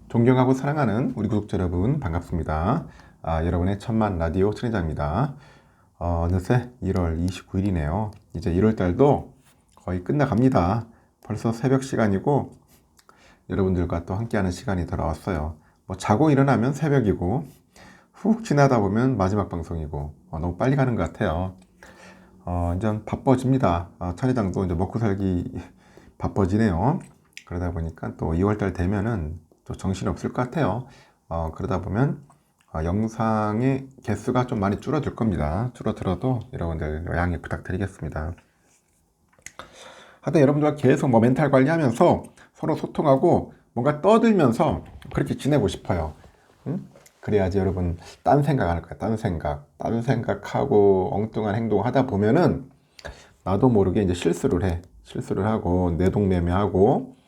존경하고 사랑하는 우리 구독자 여러분 반갑습니다. 여러분의 천만 라디오 천인장입니다. 어느새 1월 29일이네요. 이제 1월달도 거의 끝나갑니다. 벌써 새벽 시간이고 여러분들과 또 함께하는 시간이 돌아왔어요. 뭐 자고 일어나면 새벽이고 훅 지나다 보면 마지막 방송이고 너무 빨리 가는 것 같아요. 이제 바빠집니다. 천인장도 이제 먹고 살기 바빠지네요. 그러다 보니까 또 2월달 되면은 또 정신이 없을 것 같아요. 그러다 보면 영상의 개수가 좀 많이 줄어들 겁니다. 줄어들어도 여러분들 양해 부탁드리겠습니다. 하여튼 여러분들과 계속 뭐 멘탈 관리하면서 서로 소통하고 뭔가 떠들면서 그렇게 지내고 싶어요. 응? 그래야지 여러분 딴 생각 안 할 거야. 딴 생각하고 엉뚱한 행동 하다 보면은 나도 모르게 이제 실수를 하고 내동매매하고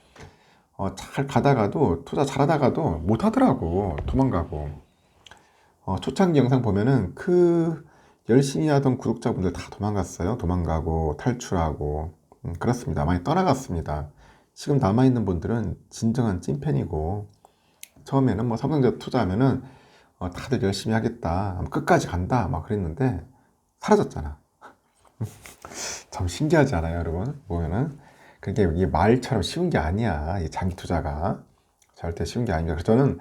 잘 가다가도 투자 잘하다가도 못하더라고. 도망가고. 초창기 영상 보면은 그 열심히 하던 구독자분들 다 도망갔어요. 도망가고 탈출하고 그렇습니다. 많이 떠나갔습니다. 지금 남아있는 분들은 진정한 찐팬이고 처음에는 뭐 삼성전자 투자하면은 다들 열심히 하겠다 끝까지 간다 막 그랬는데 사라졌잖아. 참 신기하지 않아요, 여러분? 보면은 그게 이게 말처럼 쉬운 게 아니야. 이 장기 투자가 절대 쉬운 게 아닙니다. 그래서 저는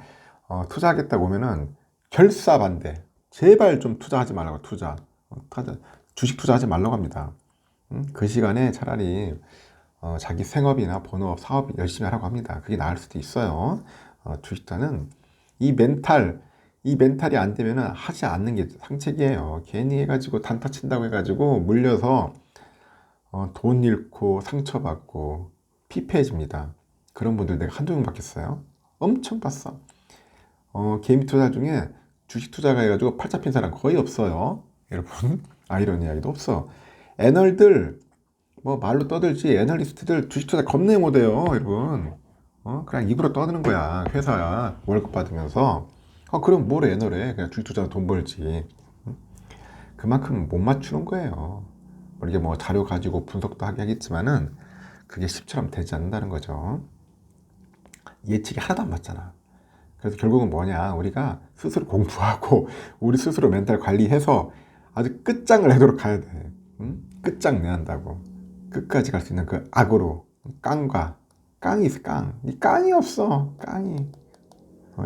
투자하겠다 보면은 결사반대. 제발 좀 투자하지 말라고 주식 투자하지 말라고 합니다. 그 시간에 차라리 자기 생업이나 본업, 사업 열심히 하라고 합니다. 그게 나을 수도 있어요. 주식자는 이 멘탈이 안 되면은 하지 않는 게 상책이에요. 괜히 해가지고 단타 친다고 해가지고 물려서 돈 잃고 상처받고 피폐해집니다. 그런 분들 내가 한두 명 봤겠어요? 엄청 봤어. 개미 투자 중에 주식 투자가 해가지고 팔 잡힌 사람 거의 없어요. 여러분, 아이러니하게도 없어. 애널들, 뭐 말로 떠들지 애널리스트들 주식 투자 겁내 못해요, 여러분. 그냥 입으로 떠드는 거야. 회사 월급 받으면서. 그럼 뭘 애널해? 그냥 주식 투자 돈 벌지. 그만큼 못 맞추는 거예요. 이게 뭐 자료 가지고 분석도 하게 하겠지만은 그게 쉽처럼 되지 않는다는 거죠. 예측이 하나도 안 맞잖아. 그래서 결국은 뭐냐, 우리가 스스로 공부하고 우리 스스로 멘탈 관리해서 아주 끝장을 내도록 가야 돼. 응? 끝장내야 한다고. 끝까지 갈 수 있는 그 악으로 깡이 있어. 이 깡이 없어. 깡이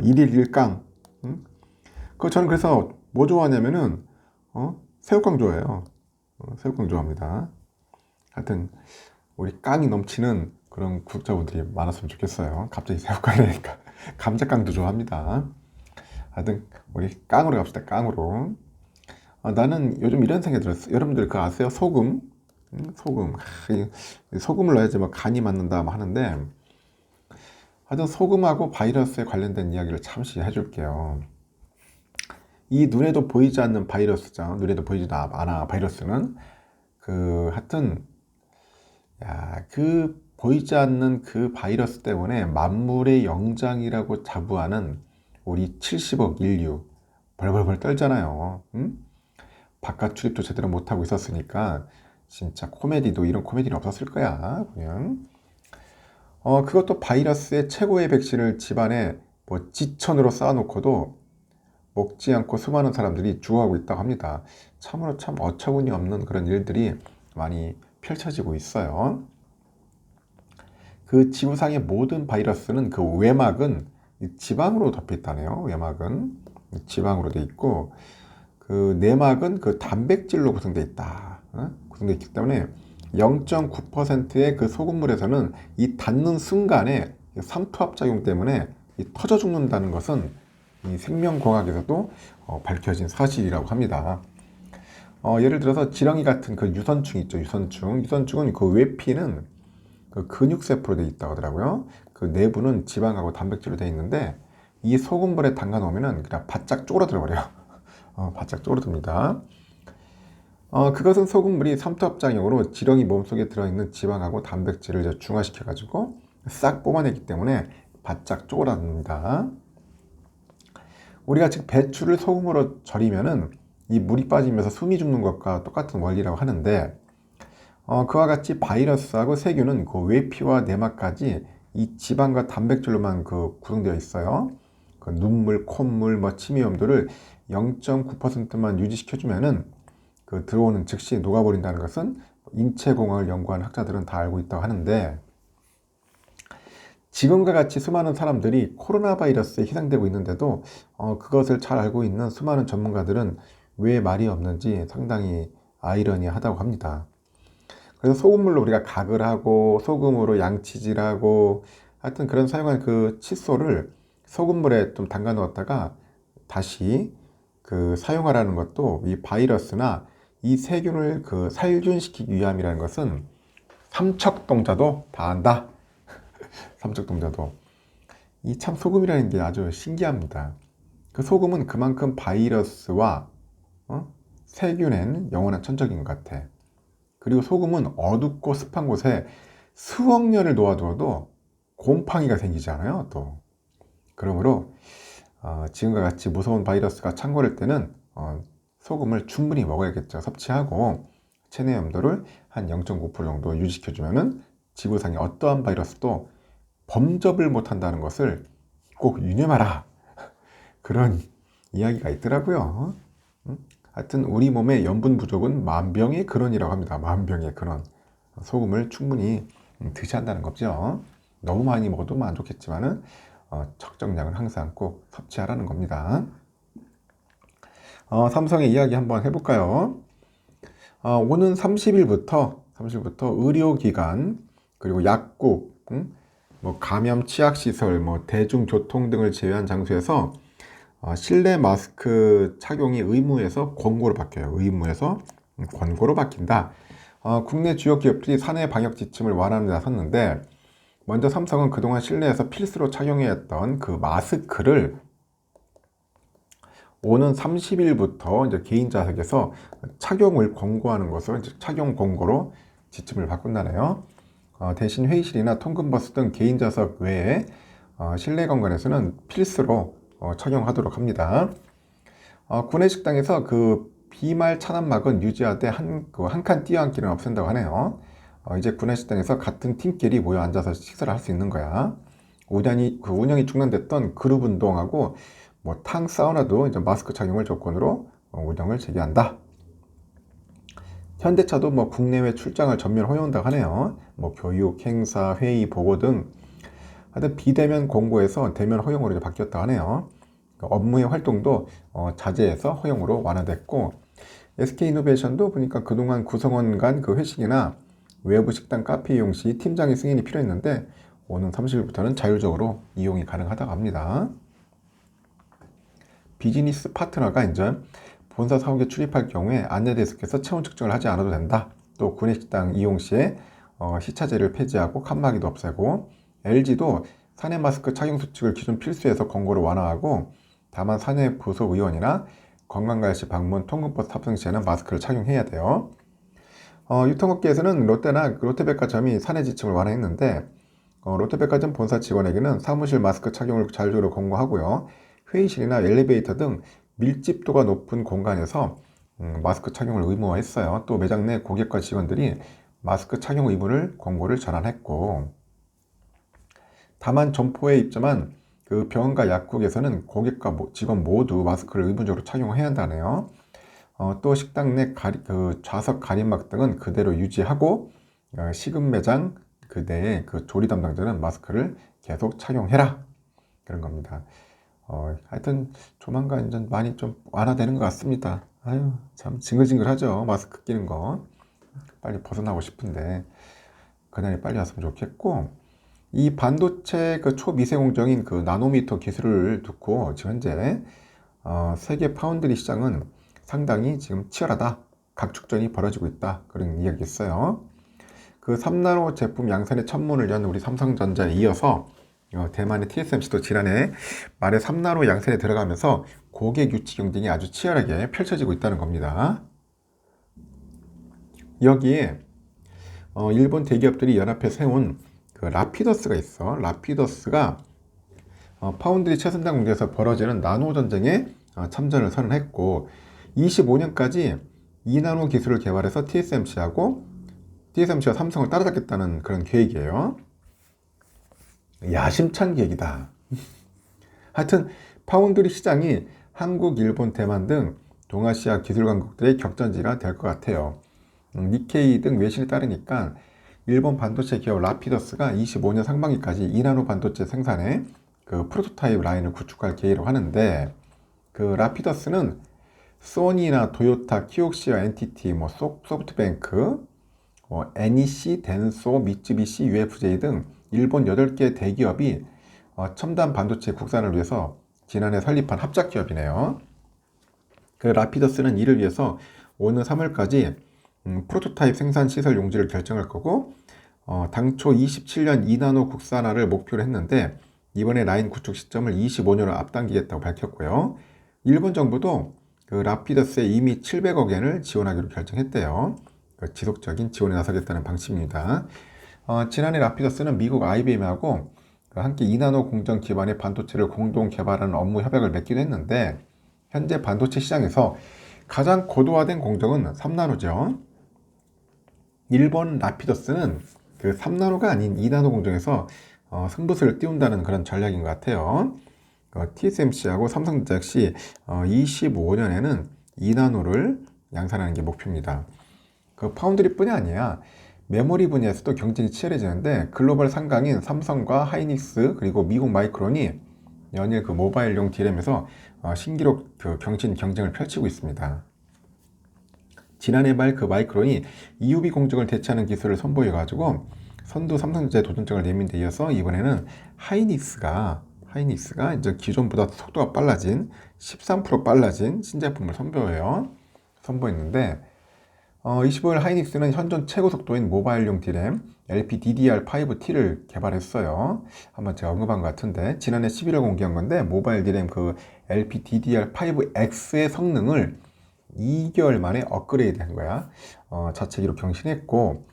일일 일깡. 응? 저는 그래서 뭐 좋아하냐면은 새우깡 좋아해요. 새우깡 좋아합니다. 하여튼 우리 깡이 넘치는 그런 구독자분들이 많았으면 좋겠어요. 갑자기 새우깡이니까 감자깡도 좋아합니다. 하여튼 우리 깡으로 갑시다. 깡으로. 나는 요즘 이런 생각이 들었어. 여러분들 그거 아세요? 소금. 소금. 소금을 넣어야지 뭐 간이 맞는다 뭐 하는데 하여튼 소금하고 바이러스에 관련된 이야기를 잠시 해줄게요. 이 눈에도 보이지 않는 바이러스죠. 눈에도 보이지도 않아. 바이러스는 하여튼 그 보이지 않는 그 바이러스 때문에 만물의 영장이라고 자부하는 우리 70억 인류 벌벌벌 떨잖아요. 응? 바깥 출입도 제대로 못하고 있었으니까 진짜 이런 코미디는 없었을 거야. 그냥 그것도 바이러스의 최고의 백신을 집안에 뭐 지천으로 쌓아놓고도 먹지 않고 수많은 사람들이 죽어가고 있다고 합니다. 참으로 참 어처구니 없는 그런 일들이 많이 펼쳐지고 있어요. 그 지구상의 모든 바이러스는 그 외막은 지방으로 덮여 있다네요. 외막은 지방으로 돼 있고 그 내막은 그 단백질로 구성되어 있다. 구성되어 있기 때문에 0.9%의 그 소금물에서는 이 닿는 순간에 삼투압작용 때문에 터져 죽는다는 것은 이 생명공학에서도 밝혀진 사실이라고 합니다. 예를 들어서 지렁이 같은 그 유선충 있죠. 유선충은 그 외피는 그 근육세포로 되어 있다고 하더라고요. 그 내부는 지방하고 단백질로 되어 있는데 이 소금물에 담가 놓으면은 그냥 바짝 쪼그라들어 버려요. 바짝 쪼그라듭니다. 그것은 소금물이 삼투압작용으로 지렁이 몸속에 들어있는 지방하고 단백질을 이제 중화시켜 가지고 싹 뽑아내기 때문에 바짝 쪼그라듭니다. 우리가 지금 배추를 소금으로 절이면은 이 물이 빠지면서 숨이 죽는 것과 똑같은 원리라고 하는데 그와 같이 바이러스하고 세균은 그 외피와 내막까지 이 지방과 단백질로만 그 구성되어 있어요. 그 눈물, 콧물, 뭐 침이염도를 0.9%만 유지시켜주면은 그 들어오는 즉시 녹아버린다는 것은 인체공학을 연구한 학자들은 다 알고 있다고 하는데, 지금과 같이 수많은 사람들이 코로나 바이러스에 희생되고 있는데도 그것을 잘 알고 있는 수많은 전문가들은 왜 말이 없는지 상당히 아이러니하다고 합니다. 그래서 소금물로 우리가 각을 하고 소금으로 양치질하고 하여튼 그런 사용한 그 칫솔을 소금물에 좀 담가 놓았다가 다시 그 사용하라는 것도 이 바이러스나 이 세균을 그 살균시키기 위함이라는 것은 삼척동자도 다 안다. 삼척동자도. 이 참 소금이라는 게 아주 신기합니다. 그 소금은 그만큼 바이러스와 세균엔 영원한 천적인 것 같아. 그리고 소금은 어둡고 습한 곳에 수억 년을 놓아두어도 곰팡이가 생기지 않아요, 또. 그러므로 지금과 같이 무서운 바이러스가 창궐할 때는 소금을 충분히 먹어야겠죠. 섭취하고 체내 염도를 한 0.9% 정도 유지시켜주면은 지구상의 어떠한 바이러스도 범접을 못한다는 것을 꼭 유념하라. 그런 이야기가 있더라고요. 하여튼 우리 몸의 염분 부족은 만병의 근원이라고 합니다. 만병의 근원. 소금을 충분히 드셔야 한다는 거죠. 너무 많이 먹어도 안 좋겠지만은 적정량을 항상 꼭 섭취하라는 겁니다. 삼성의 이야기 한번 해볼까요? 오는 30일부터 의료기관 그리고 약국, 뭐 감염 치약시설, 뭐 대중교통 등을 제외한 장소에서 실내 마스크 착용이 의무에서 권고로 바뀌어요. 의무에서 권고로 바뀐다. 국내 주요 기업들이 사내 방역 지침을 완화하는 데 나섰는데, 먼저 삼성은 그동안 실내에서 필수로 착용해야 했던 그 마스크를 오는 30일부터 이제 개인 좌석에서 착용을 권고하는 것으로 이제 착용 권고로 지침을 바꾼다네요. 대신 회의실이나 통근버스 등 개인 좌석 외에 실내 공간에서는 필수로 착용하도록 합니다. 구내식당에서 그 비말 찬압막은 유지하되 한 칸 띄어앉기는 없앤다고 하네요. 이제 구내식당에서 같은 팀끼리 모여 앉아서 식사를 할 수 있는 거야. 운영이 중단됐던 그룹 운동하고 뭐 탕 사우나도 이제 마스크 착용을 조건으로 운영을 재개한다. 현대차도 뭐 국내외 출장을 전면 허용한다고 하네요. 뭐 교육, 행사, 회의, 보고 등 하여튼 비대면 공고에서 대면 허용으로 바뀌었다고 하네요. 업무의 활동도 자제해서 허용으로 완화됐고, SK이노베이션도 보니까 그동안 구성원 간 그 회식이나 외부 식당, 카페 이용 시 팀장의 승인이 필요했는데 오는 30일부터는 자율적으로 이용이 가능하다고 합니다. 비즈니스 파트너가 이제 본사 사옥에 출입할 경우에 안내데스크에서 체온 측정을 하지 않아도 된다. 또 구내식당 이용 시에 시차제를 폐지하고 칸막이도 없애고, LG도 사내 마스크 착용 수칙을 기존 필수에서 권고를 완화하고, 다만 사내 부속 의원이나 관광가시 방문, 통근버스 탑승 시에는 마스크를 착용해야 돼요. 유통업계에서는 롯데나 롯데백화점이 사내 지침을 완화했는데, 롯데백화점 본사 직원에게는 사무실 마스크 착용을 자율적으로 권고하고요. 회의실이나 엘리베이터 등 밀집도가 높은 공간에서 마스크 착용을 의무화했어요. 또 매장 내 고객과 직원들이 마스크 착용 의무를 권고를 전환했고, 다만 점포에 입점한 그 병원과 약국에서는 고객과 직원 모두 마스크를 의무적으로 착용해야 한다네요. 또 식당 내 그 좌석 가림막 등은 그대로 유지하고, 식음 매장 그 내에 그 조리 담당자는 마스크를 계속 착용해라, 그런 겁니다. 하여튼 조만간 이제 많이 좀 완화되는 것 같습니다. 아유, 참 징글징글하죠. 마스크 끼는 거 빨리 벗어나고 싶은데 그날이 빨리 왔으면 좋겠고, 이 반도체 그 초미세공정인 그 나노미터 기술을 두고 지금 현재 세계 파운드리 시장은 상당히 지금 치열하다, 각축전이 벌어지고 있다, 그런 이야기 있어요. 그 3나노 제품 양산의 천문을 연 우리 삼성전자에 이어서 대만의 TSMC도 지난해 말에 3나노 양산에 들어가면서 고객 유치 경쟁이 아주 치열하게 펼쳐지고 있다는 겁니다. 여기에 일본 대기업들이 연합해 세운 그 라피더스가 있어. 라피더스가 파운드리 최선단 공장에서 벌어지는 나노 전쟁에 참전을 선언했고, 25년까지 2나노 기술을 개발해서 TSMC와 삼성을 따라잡겠다는 그런 계획이에요. 야심찬 계획이다. 하여튼 파운드리 시장이 한국, 일본, 대만 등 동아시아 기술 강국들의 격전지가 될 것 같아요. 니케이 등 외신에 따르니까 일본 반도체 기업 라피더스가 25년 상반기까지 2나노 반도체 생산에 그 프로토타입 라인을 구축할 계획이라고 하는데, 그 라피더스는 소니나 토요타, 키옥시와 NTT, 소프트뱅크, NEC, 덴소, 미쯔비시, UFJ 등 일본 8개 대기업이 첨단 반도체 국산을 위해서 지난해 설립한 합작 기업이네요. 그 라피더스는 이를 위해서 오는 3월까지 프로토타입 생산 시설 용지를 결정할 거고, 당초 27년 2나노 국산화를 목표로 했는데 이번에 라인 구축 시점을 25년으로 앞당기겠다고 밝혔고요. 일본 정부도 그 라피더스에 이미 700억 엔을 지원하기로 결정했대요. 그 지속적인 지원에 나서겠다는 방침입니다. 지난해 라피더스는 미국 IBM하고 함께 2나노 공정 기반의 반도체를 공동 개발하는 업무 협약을 맺기도 했는데, 현재 반도체 시장에서 가장 고도화된 공정은 3나노죠. 일본 라피더스는 그 3나노가 아닌 2나노 공정에서 승부수를 띄운다는 그런 전략인 것 같아요. TSMC하고 삼성전자 역시 25년에는 2나노를 양산하는 게 목표입니다. 그 파운드리뿐이 아니야. 메모리 분야에서도 경쟁이 치열해지는데, 글로벌 상강인 삼성과 하이닉스 그리고 미국 마이크론이 연일 그 모바일용 D램에서 신기록 그 경쟁을 펼치고 있습니다. 지난해 말 그 마이크론이 EUV 공정을 대체하는 기술을 선보여가지고 선두 삼성전자에 도전장을 내민 데 이어서 이번에는 하이닉스가 이제 기존보다 속도가 빨라진 13% 빨라진 신제품을 선보였는데, 25일 하이닉스는 현존 최고 속도인 모바일용 D램 LPDDR5T를 개발했어요. 한번 제가 언급한 것 같은데, 지난해 11월 공개한 건데, 모바일 D램 그 LPDDR5X의 성능을 2개월 만에 업그레이드 한 거야. 자체 기록 경신했고,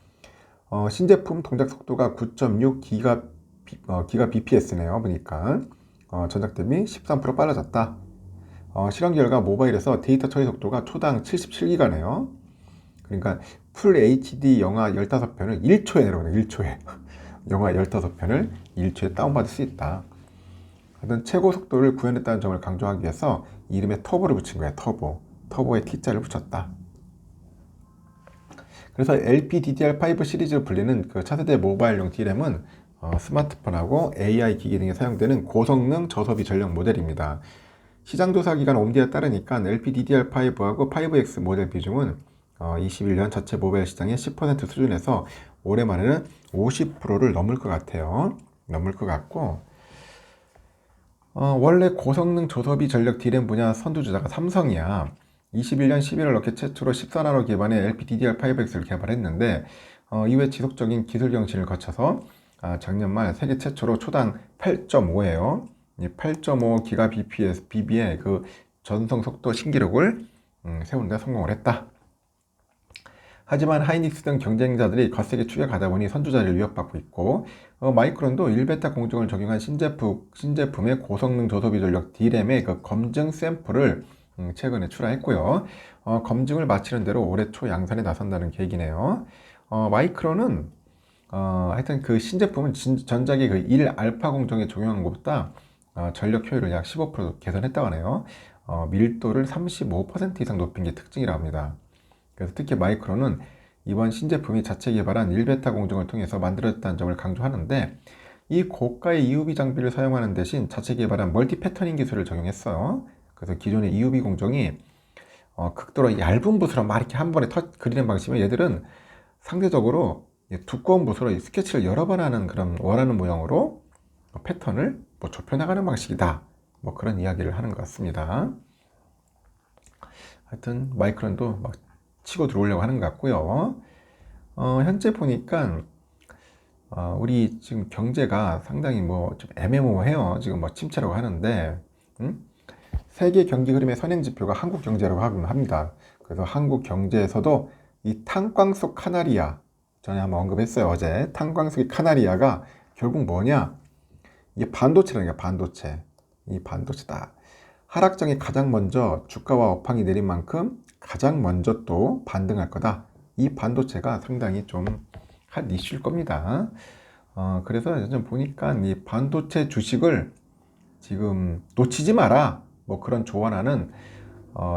신제품 동작 속도가 9.6 기가 bps네요. 보니까 전작 대비 13% 빨라졌다. 실험 결과 모바일에서 데이터 처리 속도가 초당 77기가네요. 그러니까 풀 HD 영화 15편을 1초에 내려오네. 1초에 영화 15편을 1초에 다운받을 수 있다. 하여튼 최고 속도를 구현했다는 점을 강조하기 위해서 이름에 터보를 붙인 거야. 터보에 T자를 붙였다. 그래서 LPDDR5 시리즈로 불리는 그 차세대 모바일용 D램은 스마트폰하고 AI 기기 등에 사용되는 고성능 저소비 전력 모델입니다. 시장조사기관 옴디에 따르니까 LPDDR5하고 5X 모델 비중은 21년 전체 모바일 시장의 10% 수준에서 올해 말에는 50%를 넘을 것 같아요. 넘을 것 같고, 원래 고성능 저소비 전력 D램 분야 선두주자가 삼성이야. 21년 11월 업계 최초로 14나노 기반의 LPDDR5X를 개발했는데, 이후에 지속적인 기술 경신을 거쳐서 작년 말 세계 최초로 초당 8.5예요. 8.5 기가 bps의 그 전송 속도 신기록을 세우는 데 성공을 했다. 하지만 하이닉스 등 경쟁자들이 거세게 추격하다 보니 선두자리를 위협받고 있고, 마이크론도 1베타 공정을 적용한 신제품의 고성능 저소비 전력 D램의 그 검증 샘플을 최근에 출하했고요. 검증을 마치는 대로 올해 초 양산에 나선다는 계획이네요. 마이크론은 하여튼 그 신제품은 전작의 그 1알파 공정에 적용한 것보다 전력 효율을 약 15% 개선했다고 하네요. 밀도를 35% 이상 높인 게 특징이라고 합니다. 그래서 특히 마이크론은 이번 신제품이 자체 개발한 1베타 공정을 통해서 만들어졌다는 점을 강조하는데, 이 고가의 EUV 장비를 사용하는 대신 자체 개발한 멀티 패터닝 기술을 적용했어요. 그래서 기존의 EUV 공정이 극도로 얇은 붓으로 막 이렇게 한 번에 그리는 방식이면, 얘들은 상대적으로 두꺼운 붓으로 스케치를 여러 번 하는 그런 원하는 모양으로 패턴을 좁혀나가는 방식이다. 그런 이야기를 하는 것 같습니다. 하여튼 마이크론도 막 치고 들어오려고 하는 것 같고요. 현재 보니까 우리 지금 경제가 상당히 좀 애매모호해요. 지금 침체라고 하는데, 세계 경기 흐름의 선행지표가 한국 경제라고 합니다. 그래서 한국 경제에서도 이 탄광 속 카나리아, 전에 한번 언급했어요. 어제 탄광 속의 카나리아가 결국 뭐냐? 이게 반도체라니까. 반도체. 이 반도체다. 하락장에 가장 먼저 주가와 업황이 내린 만큼 가장 먼저 또 반등할 거다. 이 반도체가 상당히 좀 한 이슈일 겁니다. 그래서 좀 보니까 이 반도체 주식을 지금 놓치지 마라. 뭐 그런 조언하는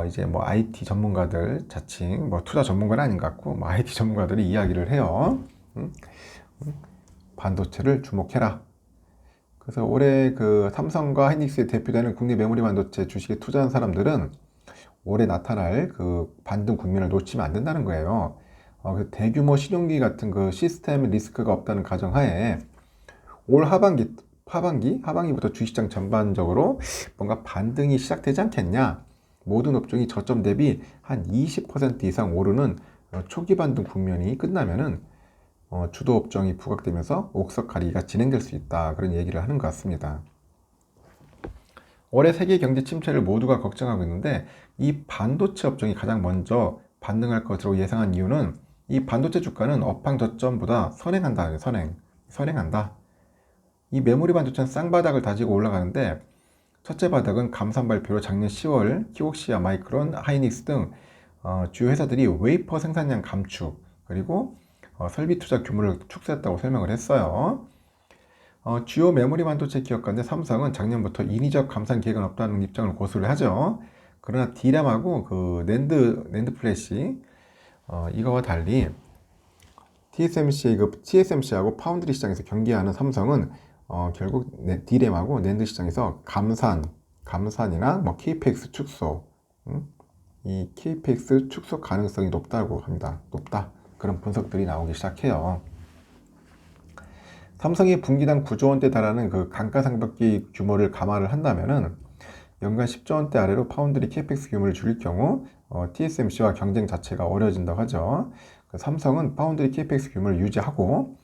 이제 뭐 IT 전문가들, 자칭 뭐 투자 전문가는 아닌 것 같고, 뭐 IT 전문가들이 이야기를 해요. 음? 반도체를 주목해라. 그래서 올해 그 삼성과 하이닉스에 대표되는 국내 메모리 반도체 주식에 투자한 사람들은 올해 나타날 그 반등 국면을 놓치면 안 된다는 거예요. 그 대규모 실용기 같은 그 시스템 리스크가 없다는 가정하에 올 하반기부터 주식시장 전반적으로 뭔가 반등이 시작되지 않겠냐. 모든 업종이 저점 대비 한 20% 이상 오르는 초기 반등 국면이 끝나면은 주도 업종이 부각되면서 옥석 가리기가 진행될 수 있다. 그런 얘기를 하는 것 같습니다. 올해 세계 경제 침체를 모두가 걱정하고 있는데 이 반도체 업종이 가장 먼저 반등할 것으로 예상한 이유는 이 반도체 주가는 업황 저점보다 선행한다. 이 메모리 반도체는 쌍바닥을 다지고 올라가는데 첫째 바닥은 감산 발표로 작년 10월 키옥시아, 마이크론, 하이닉스 등 주요 회사들이 웨이퍼 생산량 감축 그리고 설비 투자 규모를 축소했다고 설명을 했어요. 주요 메모리 반도체 기업 가운데 삼성은 작년부터 인위적 감산 계획은 없다는 입장을 고수를 하죠. 그러나 D램하고 그 낸드 플래시 이거와 달리 TSMC하고 파운드리 시장에서 경기하는 삼성은 결국 D램하고 낸드 시장에서 감산이나 뭐 KPX 축소, 이 KPX 축소 가능성이 높다고 합니다. 높다. 그런 분석들이 나오기 시작해요. 삼성이 분기당 9조 원대 달하는 그 감가상각비 규모를 감안을 한다면은 연간 10조 원대 아래로 파운드리 KPX 규모를 줄일 경우 TSMC와 경쟁 자체가 어려워진다고 하죠. 삼성은 파운드리 KPX 규모를 유지하고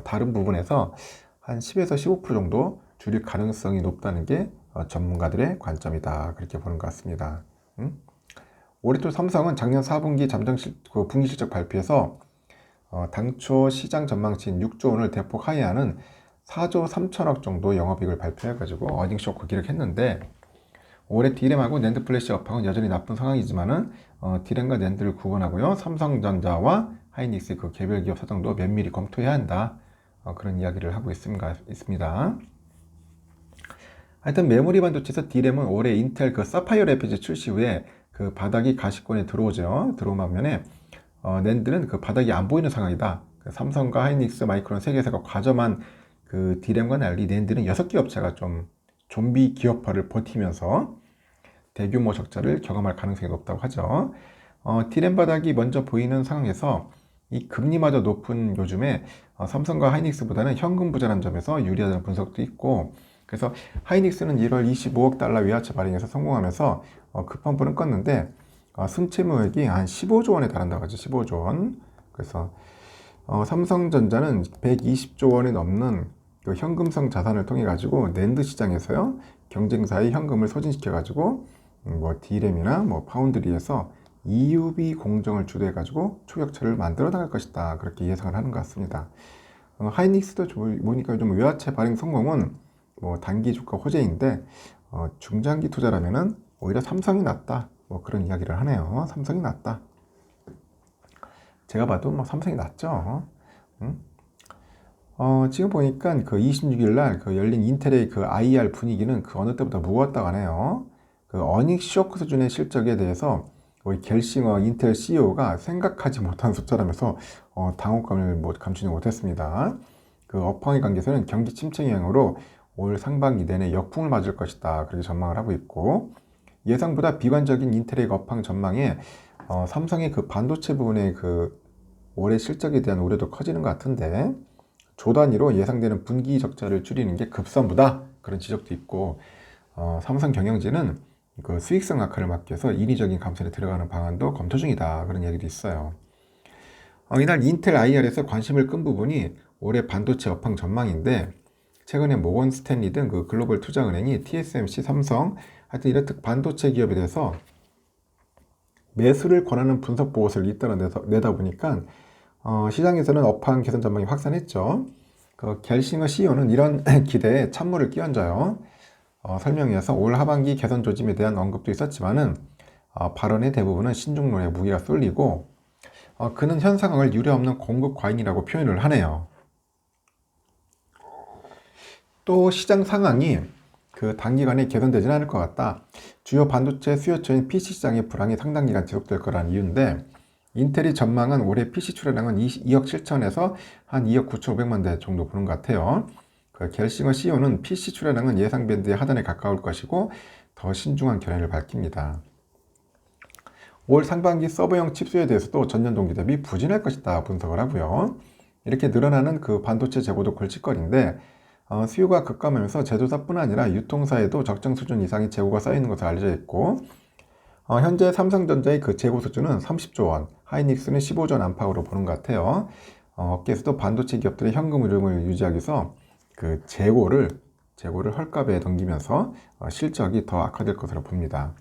다른 부분에서 한 10에서 15% 정도 줄일 가능성이 높다는 게 전문가들의 관점이다. 그렇게 보는 것 같습니다. 올해 또 삼성은 작년 4분기 그 분기 실적 발표에서 당초 시장 전망치인 6조 원을 대폭 하회하는 4조 3천억 정도 영업이익을 발표해가지고 어닝 쇼크 기록했는데 올해 D램하고 낸드 플래시 업황은 여전히 나쁜 상황이지만은 D램과 낸드를 구분하고요. 삼성전자와 하이닉스의 그 개별 기업 사정도 면밀히 검토해야 한다. 그런 이야기를 하고 있습니다. 하여튼 메모리 반도체에서 D램은 올해 인텔 그 사파이어 레피즈 출시 후에 그 바닥이 가시권에 들어오죠. 들어온 반면에 낸드는 그 바닥이 안 보이는 상황이다. 그 삼성과 하이닉스, 마이크론 세 개사가 과점한 그 D램과 달리 낸드는 6개 업체가 좀 좀비 기업화를 버티면서 대규모 적자를 경험할 가능성이 높다고 하죠. D램 바닥이 먼저 보이는 상황에서 이 금리마저 높은 요즘에 삼성과 하이닉스보다는 현금 부자란 점에서 유리하다는 분석도 있고 그래서 하이닉스는 1월 25억 달러 외화채 발행에서 성공하면서 급한 불은 껐는데 순채무액이 한 15조 원에 달한다고 하죠. 15조 원. 그래서 삼성전자는 120조 원이 넘는 그 현금성 자산을 통해 가지고 낸드 시장에서요 경쟁사의 현금을 소진시켜 가지고 뭐 D램이나 뭐 파운드리에서 EUV 공정을 주도해 가지고 초격차를 만들어 나갈 것이다. 그렇게 예상을 하는 것 같습니다. 하이닉스도 보니까 좀 외화채 발행 성공은 뭐 단기 주가 호재인데 중장기 투자라면은 오히려 삼성이 낫다. 뭐 그런 이야기를 하네요. 삼성이 낫다. 제가 봐도 뭐 삼성이 낫죠. 지금 보니까 그 26일 날 그 열린 인텔의 그 IR 분위기는 그 어느 때보다 무거웠다고 하네요. 그 어닝 쇼크 수준의 실적에 대해서 우리 겔싱어 인텔 CEO가 생각하지 못한 숫자라면서 당혹감을 감추지 못했습니다. 그 업황의 관계에서는 경기 침체 영향으로 올 상반기 내내 역풍을 맞을 것이다. 그렇게 전망을 하고 있고 예상보다 비관적인 인텔의 업황 전망에 삼성의 그 반도체 부분의 그 올해 실적에 대한 우려도 커지는 것 같은데 조 단위로 예상되는 분기 적자를 줄이는 게 급선무다. 그런 지적도 있고 삼성 경영진은 그 수익성 악화를 막기 위해서 인위적인 감산에 들어가는 방안도 검토 중이다. 그런 얘기도 있어요. 이날 인텔 IR에서 관심을 끈 부분이 올해 반도체 업황 전망인데 최근에 모건 스탠리 등 그 글로벌 투자은행이 TSMC, 삼성 하여튼 이렇듯 반도체 기업에 대해서 매수를 권하는 분석 보고서를 잇따라 내다 보니까 시장에서는 업황 개선 전망이 확산했죠. 그 겔싱어 CEO는 이런 기대에 찬물을 끼얹어요. 설명에서 올 하반기 개선 조짐에 대한 언급도 있었지만은 발언의 대부분은 신중론에 무게가 쏠리고 그는 현 상황을 유례없는 공급 과잉이라고 표현을 하네요. 또 시장 상황이 그 단기간에 개선되지는 않을 것 같다. 주요 반도체 수요처인 PC 시장의 불황이 상당 기간 지속될 거라는 이유인데, 인텔이 전망한 올해 PC 출하량은 2억 7천에서 한 2억 9천5백만 대 정도 보는 것 같아요. 그 겔싱어 CEO는 PC 출하량은 예상 밴드의 하단에 가까울 것이고 더 신중한 견해를 밝힙니다. 올 상반기 서버용 칩 수요에 대해서도 전년 동기 대비 부진할 것이다 분석을 하고요. 이렇게 늘어나는 그 반도체 재고도 골칫거리인데, 수요가 급감하면서 제조사뿐 아니라 유통사에도 적정 수준 이상의 재고가 쌓이는 것으로 알려져 있고, 현재 삼성전자의 그 재고 수준은 30조 원, 하이닉스는 15조 원 안팎으로 보는 것 같아요. 업계에서도 반도체 기업들의 현금 흐름을 유지하기 위해서 그 재고를 헐값에 넘기면서 실적이 더 악화될 것으로 봅니다.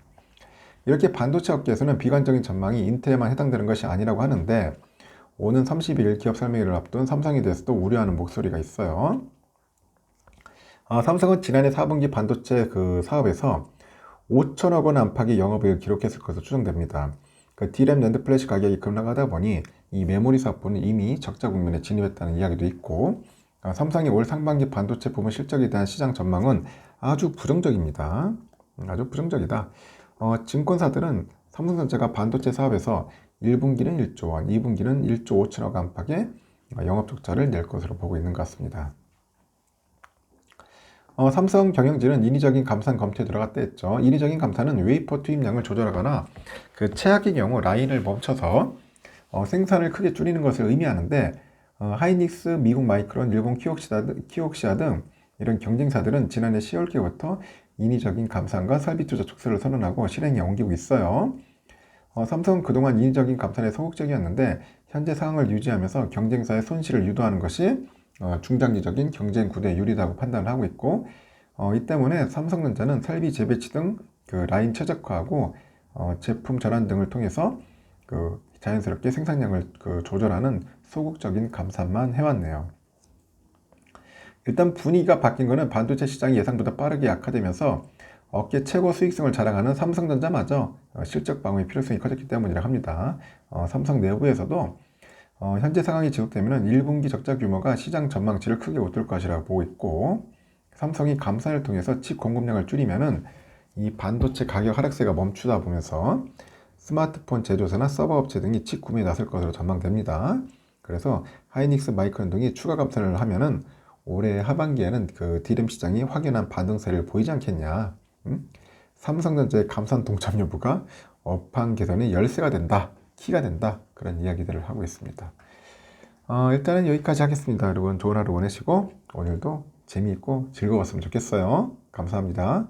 이렇게 반도체 업계에서는 비관적인 전망이 인텔에만 해당되는 것이 아니라고 하는데, 오는 30일 기업 설명회를 앞둔 삼성에 대해서도 우려하는 목소리가 있어요. 삼성은 지난해 4분기 반도체 그 사업에서 5천억 원 안팎의 영업이익을 기록했을 것으로 추정됩니다. 그 D램 낸드 플래시 가격이 급락하다 보니 이 메모리 사업부는 이미 적자 국면에 진입했다는 이야기도 있고, 삼성의 올 상반기 반도체 부문 실적에 대한 시장 전망은 아주 부정적입니다. 아주 부정적이다. 증권사들은 삼성전자가 반도체 사업에서 1분기는 1조 원, 2분기는 1조 5천억 안팎의 영업 적자를 낼 것으로 보고 있는 것 같습니다. 삼성 경영진은 인위적인 감산 검토에 들어갔다 했죠. 인위적인 감산은 웨이퍼 투입량을 조절하거나 그 최악의 경우 라인을 멈춰서 생산을 크게 줄이는 것을 의미하는데, 하이닉스, 미국 마이크론, 일본 키옥시아 등 이런 경쟁사들은 지난해 10월께부터 인위적인 감산과 설비 투자 축소를 선언하고 실행에 옮기고 있어요. 삼성은 그동안 인위적인 감산에 소극적이었는데, 현재 상황을 유지하면서 경쟁사의 손실을 유도하는 것이 중장기적인 경쟁 구도에 유리하다고 판단을 하고 있고, 이 때문에 삼성전자는 설비 재배치 등 그 라인 최적화하고 제품 전환 등을 통해서 그 자연스럽게 생산량을 그 조절하는 소극적인 감산만 해왔네요. 일단 분위기가 바뀐 것은 반도체 시장이 예상보다 빠르게 약화되면서 업계 최고 수익성을 자랑하는 삼성전자마저 실적 방어의 필요성이 커졌기 때문이라고 합니다. 삼성 내부에서도 현재 상황이 지속되면 1분기 적자 규모가 시장 전망치를 크게 웃돌 것이라고 보고 있고, 삼성이 감산을 통해서 칩 공급량을 줄이면은 이 반도체 가격 하락세가 멈추다 보면서 스마트폰 제조사나 서버 업체 등이 칩 구매에 나설 것으로 전망됩니다. 그래서 하이닉스, 마이크론 등이 추가 감산을 하면은 올해 하반기에는 그 D램 시장이 확연한 반등세를 보이지 않겠냐. 삼성전자의 감산 동참 여부가 업황 개선의 열쇠가 된다, 키가 된다, 그런 이야기들을 하고 있습니다. 일단은 여기까지 하겠습니다. 여러분 좋은 하루 보내시고 오늘도 재미있고 즐거웠으면 좋겠어요. 감사합니다.